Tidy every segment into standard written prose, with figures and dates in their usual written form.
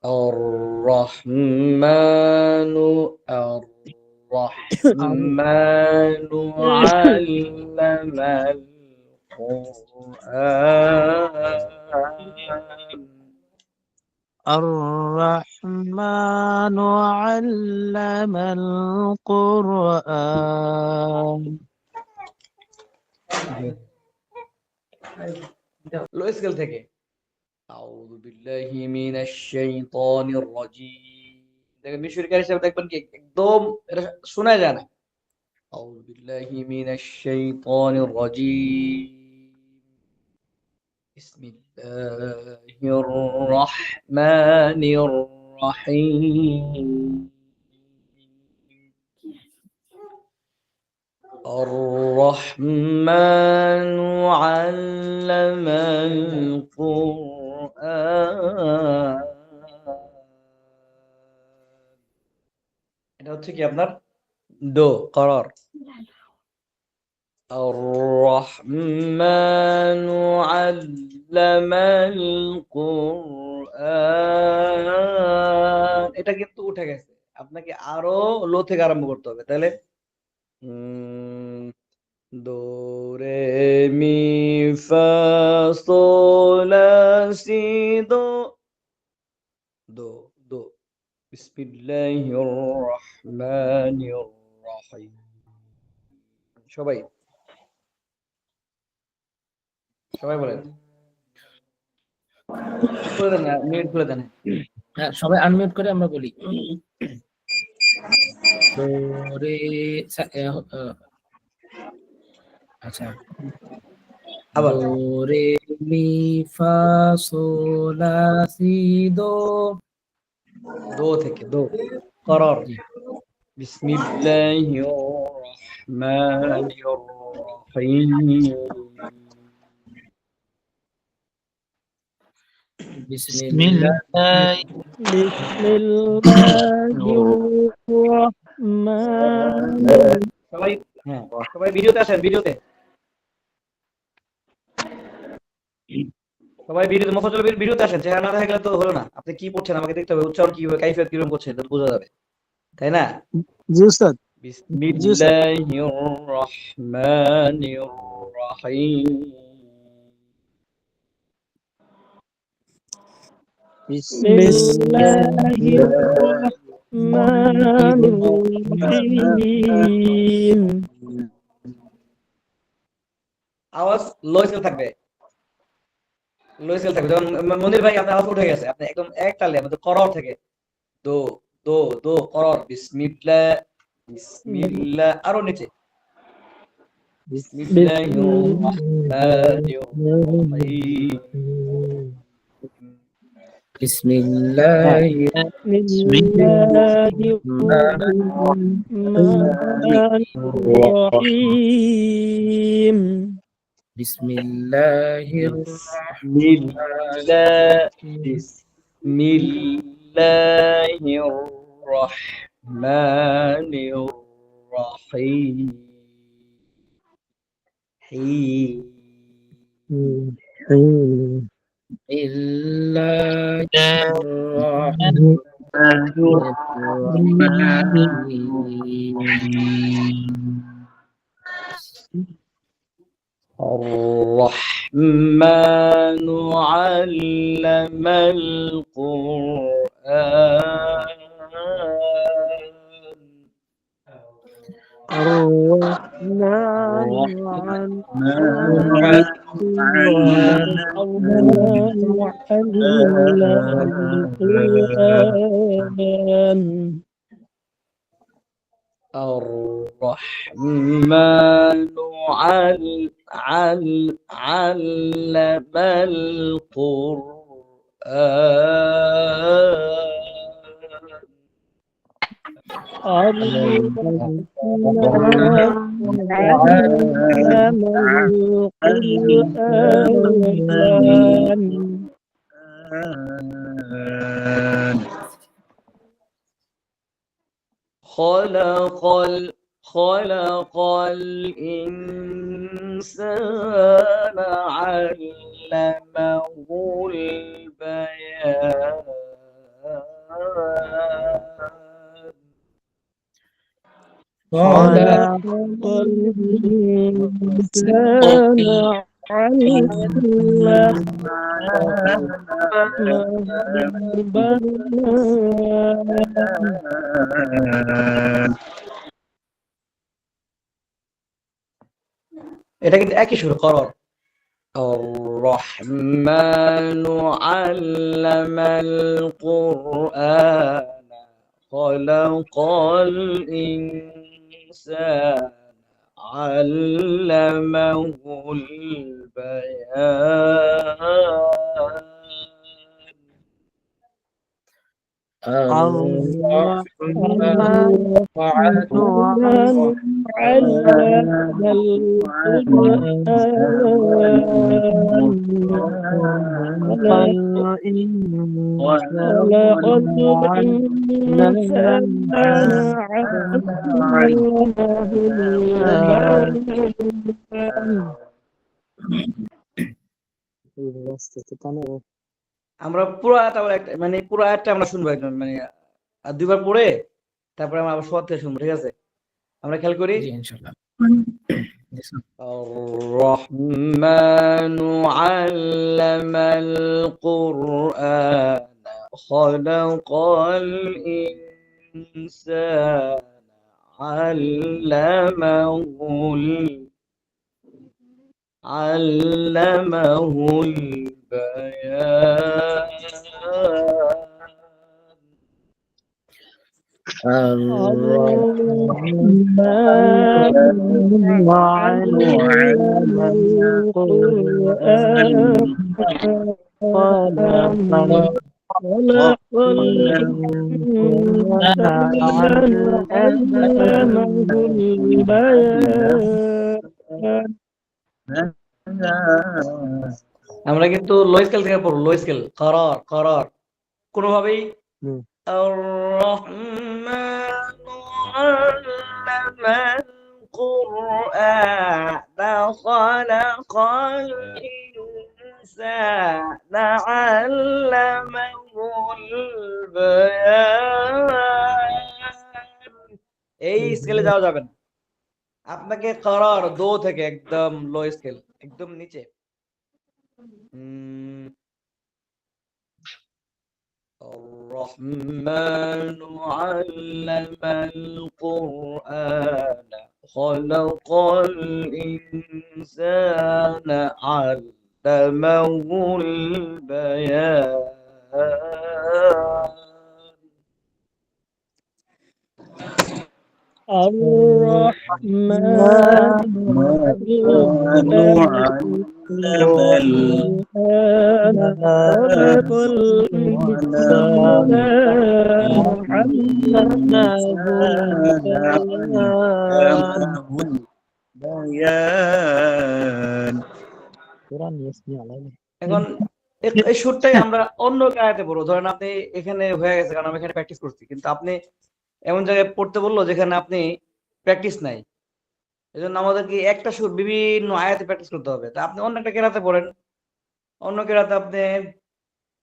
الرحمن الرحمن علم القرآن الرحمن علم القرآن লো scale থেকে আউযু বিল্লাহি মিনাশ শাইতানির রাজীম দেখেন মিশরীকার হিসেবে দেখবেন কি একদম এটা শোনা যায় না আউযু বিল্লাহি মিনাশ শাইতানির রাজীম বিসমিল্লাহির রহমানির রহিম الرحمن علم القرآن এটা হচ্ছে কি আপনার দো করার الرحمن علم القرآن এটা কিন্তু উঠে গেছে আপনাকে আরো লো থেকে আরম্ভ করতে হবে তাহলে do re mi fa sol la si do বিসমিল্লাহির রহমানির রহিম সবাই বলেন খুলে দেন না মিউট খুলে দেন হ্যাঁ সবাই আনমিউট করে আমরা বলি দো রে আচ্ছা আবার দো রে মি ফা sol la si দো থেকে দো করার বিসমিল্লাহির রহমানির রহিম সবাই ভিডিওতে আসেন সবাই মোফাজ্জল ভিডিওতে আসেন চেহারা না দেখা গেলে তো হলো না আপনি কি পড়ছেন আমাকে দেখতে হবে উচ্চারণ কি হবে কাইফিয়ত কিরকম করছেন এটা বোঝা যাবে তাই না জি উস্তাদ বিসমিল্লাহির রহমানির রহিম বিসমিল্লাহির রহমানির রহিম আওয়াজ লো স্কেল থাকবে যেমন মনির ভাই আপনার আওয়াজ উঠে গেছে আপনি একদম এক তালে আমাদের করর থেকে দো দো দো করর বিসমিল্লাহ আরো নিচে বিসমিল্লাহির রহমানির রহিম বিসমিল্লাহির বিসমিল্লাহির রহমানির রহিম الرحمن علم القرآن الرحمن علم القرآن خلق الإنسان علمه البيان خلق خلق الإنسان علمه البيان এটা কিন্তু একই সুর করার الرحمن علم القرآن خلق الإنسان علمه البيان الرحمن الرحمن علم القرآن خلق الإنسان علمه البيان আমরা পুরো আয়াতটা মানে পুরো আয়াতটা আমরা শুনবো একদম মানে আর দুইবার পড়ে তারপরে আমরা আবার শুরু থেকে শুনবো, ঠিক আছে? আমরা খেয়াল করি। জি ইনশাআল্লাহ। الرحمن علم القرآن خلق الإنسان علمه البيان الرحمن علم القرآن خلق الإنسان علمه البيان আমরা কিন্তু লো স্কেল থেকে পড়ব, লো স্কেল করার করার কোনোভাবেই الرحمن علم القرآن خلق الإنسان علمه البيان এই স্কেলে যাওয়া যাবে না, আপনাকে করার দো থেকে একদম লো স্কেল একদম নিচে الرحمن علم القرآن خلق الإنسان علمه البيان الرحمن خلق الإنسان এখন এই সুরটাই আমরা অন্য আয়াতে পড়বো। ধরেন আপনি এখানে হয়ে গেছে কারণ আমি এখানে প্র্যাকটিস করছি, কিন্তু আপনি এমন জায়গায় পড়তে বললো যেখানে আপনি প্র্যাকটিস নাই, এজন্য আমাদেরকে একটা সুর বিভিন্ন আয়াতে প্র্যাকটিস করতে হবে। তা আপনি অন্য একটা কেরাতে পড়েন, অন্য কেরাতে আপনি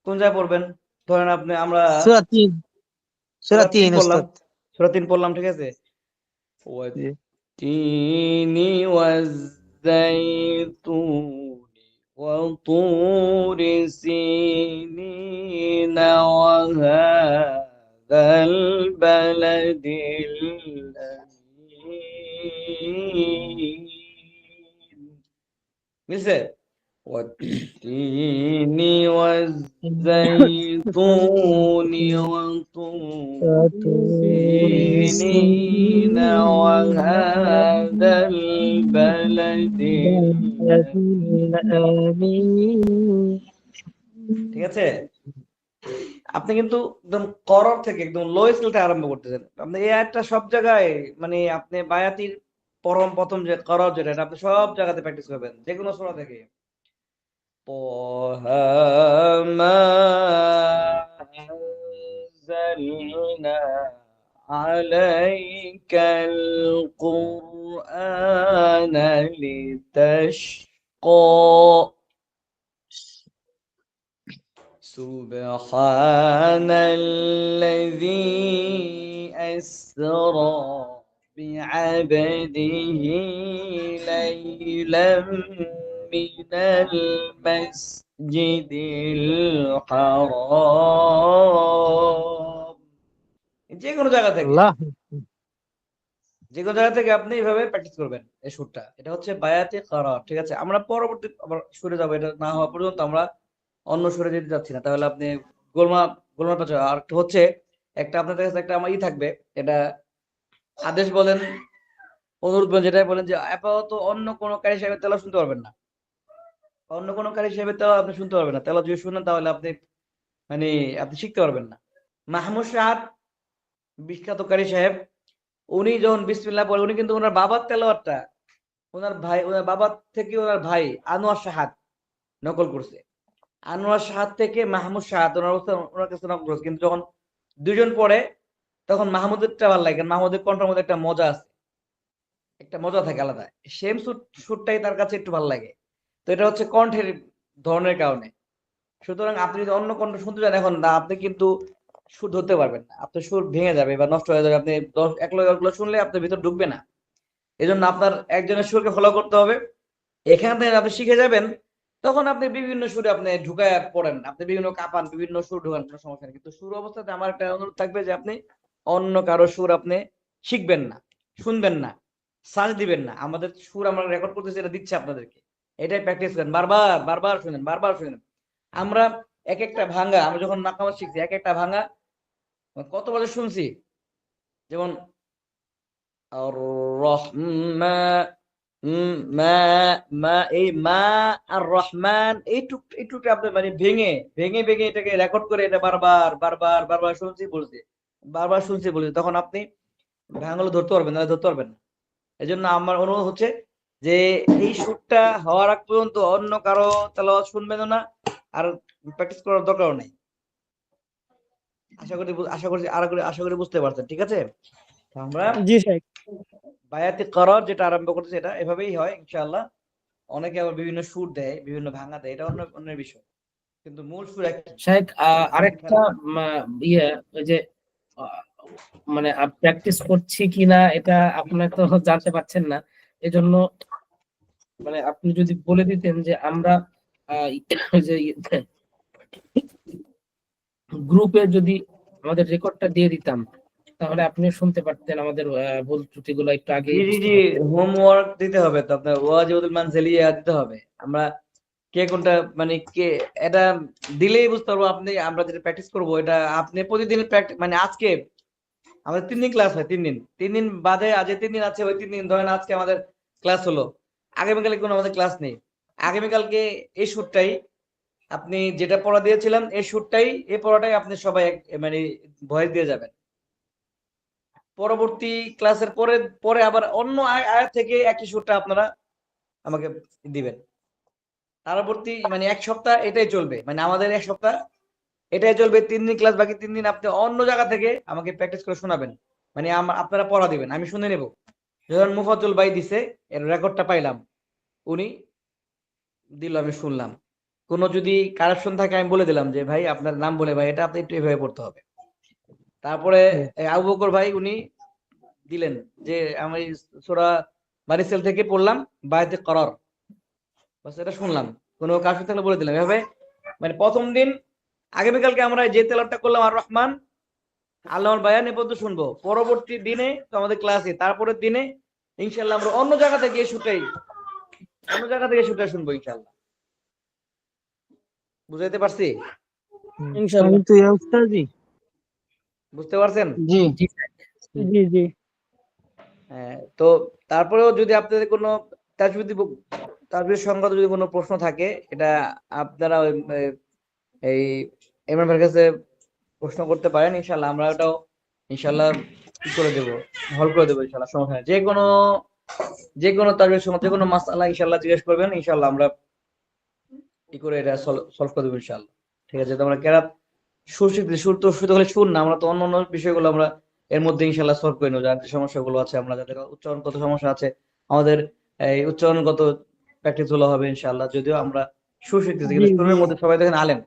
কোন জায়গায় পড়বেন? ধরেন আপনি আমরা সূরা 3 পড়লাম, উস্তাদ। সূরা 3 পড়লাম, ঠিক আছে? والتين والزيتون وطور سينين وهذا البلد الأمين مثل والتين والزيتون وطور سينين وهذا البلد ঠিক আছে? আপনি কিন্তু একদম করর থেকে একদম লো স্কেলটা আরম্ভ করতেছেন। আপনি এই আয়াতটা সব জায়গায় মানে আপনি বায়াতির প্রথম যে করর যেটা আপনি সব জায়গাতে প্র্যাকটিস করবেন, যে কোনো সূরা থেকে। طه ما أنزلنا عليك القرآن لتشقى سبحان الذي أسرى بعبده ليلا من المسجد الحرام যে কোনো জায়গা থেকে আল্লাহ যে কোনো জায়গা থেকে আপনি এইভাবে প্র্যাকটিস করবেন এই সুরটা। এটা হচ্ছে বায়াতে করার, ঠিক আছে? আমরা পরবর্তী আবার সুরে যাবো, এটা না হওয়া পর্যন্ত আমরা অন্য সুরে যেতে যাচ্ছি না, তাহলে আপনি গোলমা গোলমা পাচ্ছে। আর একটা হচ্ছে একটা আপনাদের কাছে একটা আমার থাকবে, এটা আদেশ বলেন, অনুরোধ বলেন, যেটাই বলেন যে আপাতত অন্য কোনো কারি সাহেবের তেলা শুনতে পারবেন না। অন্য কোনো কারি সাহেবের তেলা আপনি শুনতে পারবেন না। তেলা যদি শুনেন তাহলে আপনি মানে আপনি শিখতে পারবেন না। মাহমুদ সাহাদ বিখ্যাত কারি সাহেব, উনি যখন বিসমিল্লাহ পড়ে, উনি কিন্তু ওনার বাবার তেলাওয়াতটা ওনার বাবার থেকে ওনার ভাই আনোয়ার সাহাদ নকল করছে। আনোয়ার সাহাদ থেকে মাহমুদ সাহাদ ওনার কাছে নকল করছে। কিন্তু যখন দুইজন পড়ে তখন মাহমুদেরটা ভালো লাগে, কারণ মাহমুদের কণ্ঠের মধ্যে একটা মজা আছে, একটা মজা থাকে আলাদা। সেম সুরটাই তার কাছে একটু ভালো লাগে। তো এটা হচ্ছে কণ্ঠের ধরনের কারণে। সুতরাং আপনি যদি অন্য কণ্ঠ শুনতে চান এখন না, আপনি কিন্তু সুর ধরতে পারবেন না, আপনার সুর ভেঙে যাবে বা নষ্ট হয়ে যাবে। আপনি 10 একগুলো শুনলে আপনার ভিতর ঢুকবে না। এই জন্য আপনার একজনের সুরকে ফলো করতে হবে। এখান থেকে আপনি শিখে যাবেন, তখন আপনি বিভিন্ন সুরে আপনি ঢুকায় পড়েন, আপনি বিভিন্ন কাপান, বিভিন্ন সুর ঢুকান, কোনো সমস্যা নেই। কিন্তু সুর অবস্থাতে আমার একটা অনুরোধ থাকবে যে আপনি অন্য কারো সুর আপনি শিখবেন না, শুনবেন না, সার্চ দিবেন না। আমাদের সুর আমরা রেকর্ড করতেছি, এটা দিচ্ছে আপনাদেরকে, এটাই প্র্যাকটিস করেন, বারবার বারবার শুনেন, বারবার শুনেন। আমরা এক একটা ভাঙা, আমরা যখন নাকামাত শিখছি এক একটা ভাঙা কত বছর শুনছি। যেমন আর রহমা মা মা এই মা আর রহমান এইটুকু আপনি মানে ভেঙে ভেঙে ভেঙে এটাকে রেকর্ড করে এটা বারবার বারবার বারবার শুনছি বলছি, বারবার শুনছি বলছি, তখন আপনি ভাঙাগুলো ধরতে পারবেন না, ধরতে পারবেন না। এই জন্য আমার অনুরোধ হচ্ছে যে এই সুরটা হওয়ার আগ পর্যন্ত অন্য কারো তেলাওয়াত শুনবেন না, আর প্র্যাকটিস করার দরকারও নেই। আশা করি বুঝতে পারছেন, ঠিক আছে? আমরা জি শেখ। বায়াতে করার যেটা আরম্ভ করতেছি, এটা এভাবেই হয় ইনশাআল্লাহ। অনেকে আবার বিভিন্ন সুর দেয়, বিভিন্ন ভাঙা দেয়, এটা অন্য অন্য বিষয়, কিন্তু মূল সুর একই। শাহেদ আরেকটা ইয়ে ওই যে আহ, মানে প্র্যাকটিস করছি কিনা এটা আপনার তো জানতে পারছেন না, এজন্য মানে আপনি যদি বলে দিতেন যে আমরা ওই যে গ্রুপে যদি আমাদের রেকর্ডটা দিয়ে দিতাম, তাহলে আপনি শুনতে পারতেন আমাদের ভুল ত্রুটিগুলো একটু আগে জি জি জি, হোমওয়ার্ক দিতে হবে তো আপনার, ওয়াজিবুল মানজিলিয়া দিতে হবে। আমরা কে কোনটা মানে কে এটা দিলেই বুঝতে পারবো আপনি, আমরা যেটা প্র্যাকটিস করবো এটা আপনি প্রতিদিন প্র্যাকটিস, মানে আজকে আমাদের 3 দিন ক্লাস হয়, 3 দিন, 3 দিন বাদে আজ 3 দিন আছে, ওই 3 দিন ধরেন আজকে আমাদের ক্লাস হলো, আগামীকালে কোনো আমাদের ক্লাস নেই। আগামীকালকে এই সুরটাই আপনি যেটা পড়া দিয়েছিলাম, এই সুরটাই এই পড়াটাই আপনি সবাই মানে ভয়েস দিয়ে যাবেন। পরবর্তী ক্লাসের পরে পরে আবার অন্য আয়াত থেকে একই সুরটা আপনারা আমাকে দিবেন। পরবর্তী মানে 1 সপ্তাহ এটাই চলবে, মানে আমাদের 1 সপ্তাহ এটাই চলবে। 3 দিন ক্লাস, বাকি 3 দিন আপনি অন্য জায়গা থেকে আমাকে প্র্যাকটিস করে শোনাবেন, মানে আপনারা পড়া দিবেন, আমি শুনে নেব। যখন মুফাজ্জল ভাই দিছে এর রেকর্ডটা পাইলাম, উনি দিল, আমি শুনলাম। কোনো যদি কারেকশন থাকে আমি বলে দিলাম যে ভাই আপনার নাম বলে ভাই এটা আপনি একটু এভাবে পড়তে হবে। তারপরে আবু বকর ভাই উনি দিলেন যে আমি সূরা বানিসেল থেকে পড়লাম বায়াতে করার, বাস এটা শুনলাম, কোনো কারেকশন থাকলে বলে দিলাম। এভাবে মানে প্রথম দিন আগামীকালকে আমরা যে তেলাওয়াতটা করলাম আর রহমান আল্লাহর বায়ান এ পর্যন্ত শুনবো। পরবর্তী দিনে তো আমাদের ক্লাসে, তারপরের দিনে ইনশাআল্লাহ আমরা অন্য জায়গা থেকে শুনবো ইনশাআল্লাহ। বুঝাইতে পারছি? ইনশাআল্লাহ। কিন্তু ইয়া উস্তাদ জি। বুঝতে পারছেন? জি জি জি জি। তো তারপরেও যদি আপনাদের কোনো তাজবিদ সংক্রান্ত যদি কোনো প্রশ্ন থাকে, এটা আপনারা এই ইমরান ভাইয়ের কাছে প্রশ্ন করতে পারেন। ইনশাআল্লাহ আমরা ওটাও ইনশাআল্লাহ কি করে দেবো, হল করে দেবো ইনশাআল্লাহ, সমস্যা নেই। যে কোনো তাজবিদ সংক্রান্ত যে কোনো মাসআলা ইনশাআল্লাহ জিজ্ঞেস করবেন, ইনশাআল্লাহ আমরা কি করে এটা সলভ করে দেবো ইনশাআল্লাহ। ঠিক আছে? তোমরা কেরাত সুর শিখতে, সুর তো শুধু হলে সুর না, আমরা তো অন্য বিষয়গুলো আমরা এর মধ্যে ইনশাআল্লাহ সলভ করে নেবো। যাদের সমস্যাগুলো আছে, আমরা যাদের উচ্চারণগত সমস্যা আছে, আমাদের এই উচ্চারণগত প্র্যাকটিস গুলো হবে ইনশাআল্লাহ। যদিও আমরা সুর শিখতেছি, জি কিন্তু জি। সুরের মধ্যে সবাই দেখেন আলেম,